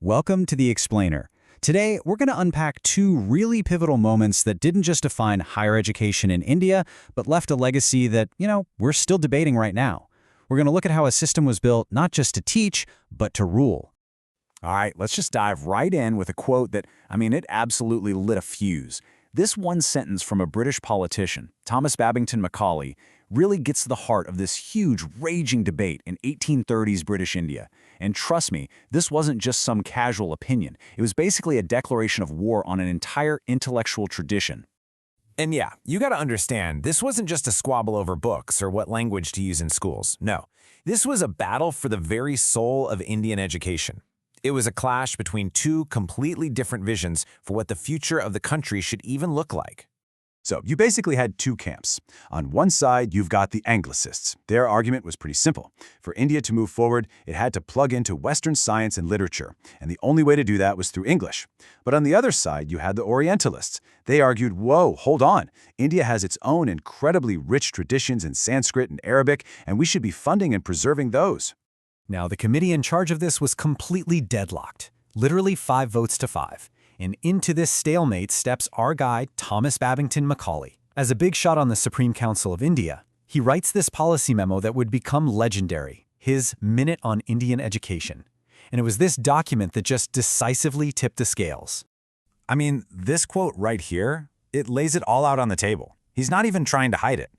Welcome to The Explainer. Today, we're going to unpack two really pivotal moments that didn't just define higher education in India, but left a legacy that, we're still debating right now. We're going to look at how a system was built not just to teach, but to rule. All right, let's just dive right in with a quote that, it absolutely lit a fuse. This one sentence from a British politician, Thomas Babington Macaulay, really gets to the heart of this huge, raging debate in 1830s British India. And trust me, this wasn't just some casual opinion. It was basically a declaration of war on an entire intellectual tradition. And yeah, you gotta understand, this wasn't just a squabble over books or what language to use in schools. No, this was a battle for the very soul of Indian education. It was a clash between two completely different visions for what the future of the country should even look like. So you basically had two camps. On one side, you've got the Anglicists. Their argument was pretty simple. For India to move forward, it had to plug into Western science and literature, and the only way to do that was through English. But on the other side, you had the Orientalists. They argued, whoa, hold on. India has its own incredibly rich traditions in Sanskrit and Arabic, and we should be funding and preserving those. Now, the committee in charge of this was completely deadlocked, literally 5 votes to 5. And into this stalemate steps our guy, Thomas Babington Macaulay. As a big shot on the Supreme Council of India, he writes this policy memo that would become legendary, his Minute on Indian Education. And it was this document that just decisively tipped the scales. This quote right here, it lays it all out on the table. He's not even trying to hide it.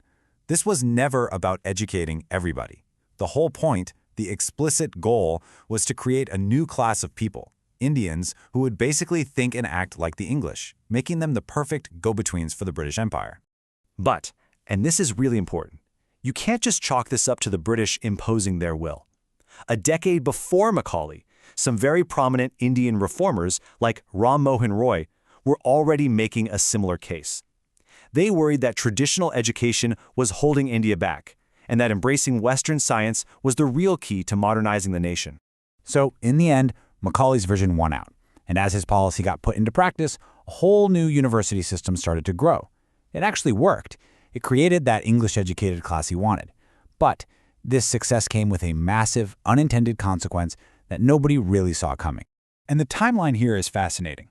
This was never about educating everybody. The whole point, the explicit goal, was to create a new class of people. Indians who would basically think and act like the English, making them the perfect go-betweens for the British Empire. But, and this is really important, you can't just chalk this up to the British imposing their will. A decade before Macaulay, some very prominent Indian reformers like Ram Mohan Roy were already making a similar case. They worried that traditional education was holding India back, and that embracing Western science was the real key to modernizing the nation. So, in the end, Macaulay's version won out, and as his policy got put into practice, a whole new university system started to grow. It actually worked. It created that English-educated class he wanted. But this success came with a massive, unintended consequence that nobody really saw coming. And the timeline here is fascinating.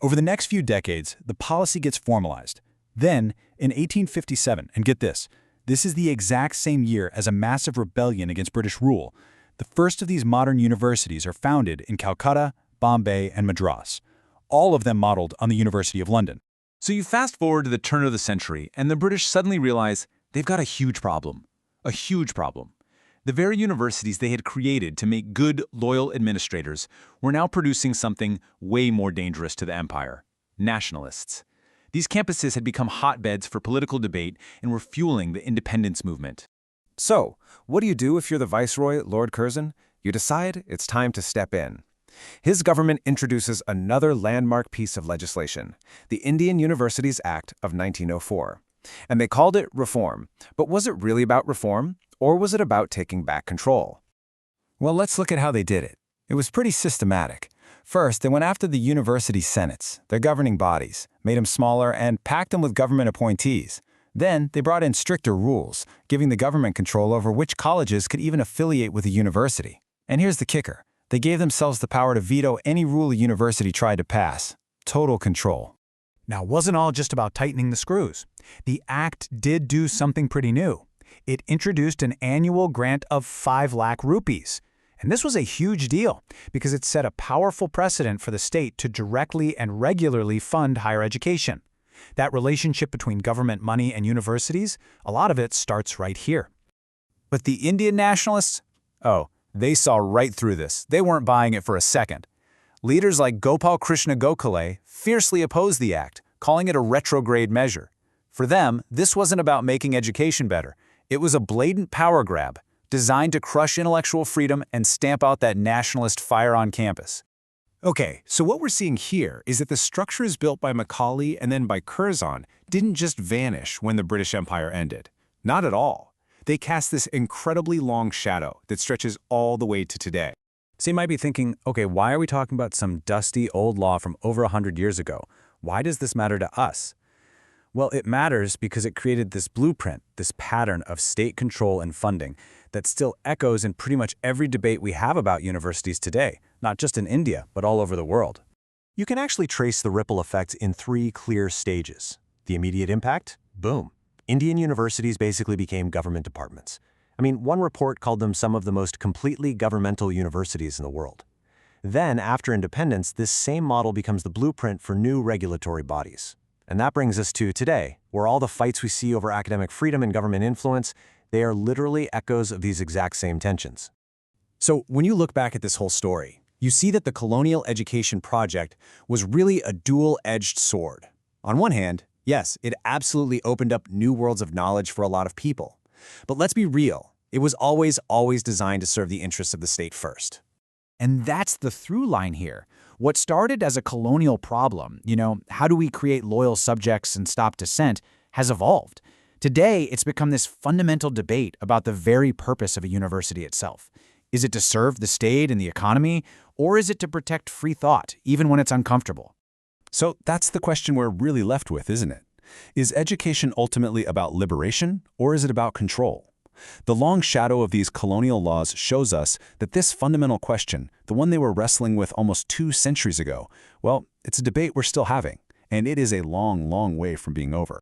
Over the next few decades, the policy gets formalized. Then, in 1857, and get this is the exact same year as a massive rebellion against British rule. The first of these modern universities are founded in Calcutta, Bombay, and Madras, all of them modeled on the University of London. So you fast forward to the turn of the century, and the British suddenly realize they've got a huge problem. A huge problem. The very universities they had created to make good, loyal administrators were now producing something way more dangerous to the empire: nationalists. These campuses had become hotbeds for political debate and were fueling the independence movement. So, what do you do if you're the Viceroy, Lord Curzon? You decide it's time to step in. His government introduces another landmark piece of legislation, the Indian Universities Act of 1904. And they called it reform. But was it really about reform, or was it about taking back control? Well, let's look at how they did it. It was pretty systematic. First, they went after the university senates, their governing bodies, made them smaller, and packed them with government appointees. Then, they brought in stricter rules, giving the government control over which colleges could even affiliate with a university. And here's the kicker. They gave themselves the power to veto any rule a university tried to pass. Total control. Now, it wasn't all just about tightening the screws. The act did do something pretty new. It introduced an annual grant of 5 lakh rupees. And this was a huge deal because it set a powerful precedent for the state to directly and regularly fund higher education. That relationship between government money and universities, a lot of it starts right here. But the Indian nationalists? Oh, they saw right through this. They weren't buying it for a second. Leaders like Gopal Krishna Gokhale fiercely opposed the act, calling it a retrograde measure. For them, this wasn't about making education better. It was a blatant power grab, designed to crush intellectual freedom and stamp out that nationalist fire on campus. Okay, so what we're seeing here is that the structures built by Macaulay and then by Curzon didn't just vanish when the British Empire ended. Not at all. They cast this incredibly long shadow that stretches all the way to today. So you might be thinking, okay, why are we talking about some dusty old law from over 100 years ago? Why does this matter to us? Well, it matters because it created this blueprint, this pattern of state control and funding that still echoes in pretty much every debate we have about universities today, not just in India, but all over the world. You can actually trace the ripple effects in 3 clear stages. The immediate impact? Boom. Indian universities basically became government departments. I mean, one report called them some of the most completely governmental universities in the world. Then, after independence, this same model becomes the blueprint for new regulatory bodies. And that brings us to today, where all the fights we see over academic freedom and government influence, they are literally echoes of these exact same tensions. So when you look back at this whole story, you see that the colonial education project was really a dual-edged sword. On one hand, yes, it absolutely opened up new worlds of knowledge for a lot of people. But let's be real, it was always designed to serve the interests of the state first. And that's the through line here. What started as a colonial problem, how do we create loyal subjects and stop dissent, has evolved. Today, it's become this fundamental debate about the very purpose of a university itself. Is it to serve the state and the economy, or is it to protect free thought, even when it's uncomfortable? So that's the question we're really left with, isn't it? Is education ultimately about liberation, or is it about control? The long shadow of these colonial laws shows us that this fundamental question, the one they were wrestling with almost 2 centuries ago, well, it's a debate we're still having, and it is a long, long way from being over.